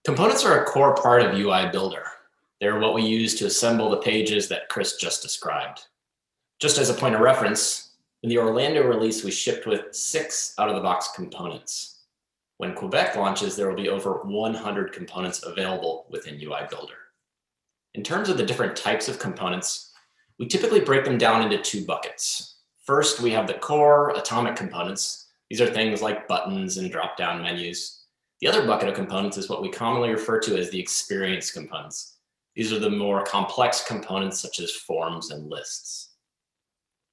Components are a core part of UI Builder. They're what we use to assemble the pages that Chris just described. Just as a point of reference, in the Orlando release, we shipped with 6 out-of-the-box components. When Quebec launches, there will be over 100 components available within UI Builder. In terms of the different types of components, we typically break them down into 2 buckets. First, we have the core atomic components. These are things like buttons and drop-down menus. The other bucket of components is what we commonly refer to as the experience components. These are the more complex components such as forms and lists.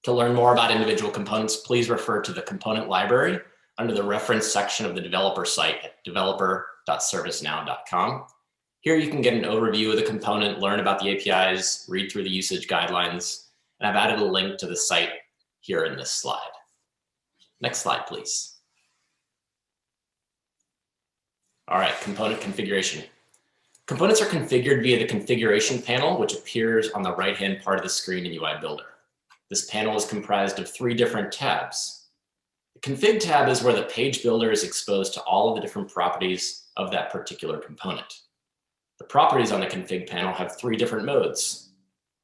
To learn more about individual components, please refer to the component library under the reference section of the developer site at developer.servicenow.com. Here you can get an overview of the component, learn about the APIs, read through the usage guidelines, and I've added a link to the site here in this slide. Next slide, please. All right, component configuration. Components are configured via the configuration panel, which appears on the right-hand part of the screen in UI Builder. This panel is comprised of 3 different tabs. The config tab is where the page builder is exposed to all of the different properties of that particular component. The properties on the config panel have 3 different modes.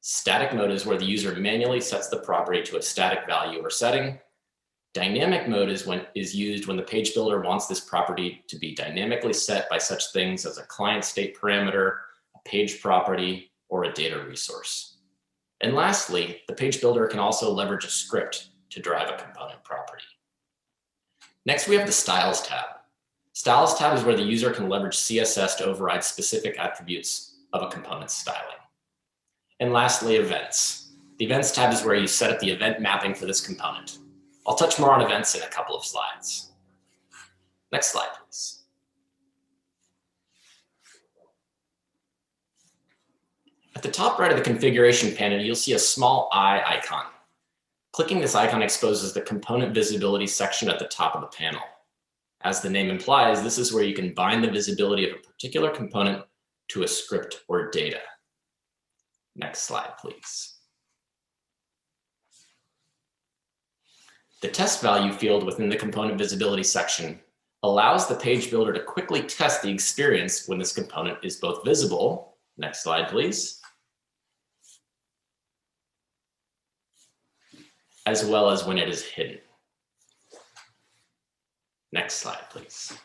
Static mode is where the user manually sets the property to a static value or setting. Dynamic mode is used when the page builder wants this property to be dynamically set by such things as a client state parameter, a page property, or a data resource. And lastly, the page builder can also leverage a script to drive a component property. Next, we have the Styles tab. Styles tab is where the user can leverage CSS to override specific attributes of a component's styling. And lastly, Events. The Events tab is where you set up the event mapping for this component. I'll touch more on events in a couple of slides. Next slide, please. At the top right of the configuration panel, you'll see a small eye icon. Clicking this icon exposes the component visibility section at the top of the panel. As the name implies, this is where you can bind the visibility of a particular component to a script or data. Next slide, please. The test value field within the component visibility section allows the page builder to quickly test the experience when this component is both visible. Next slide, please. As well as when it is hidden. Next slide, please.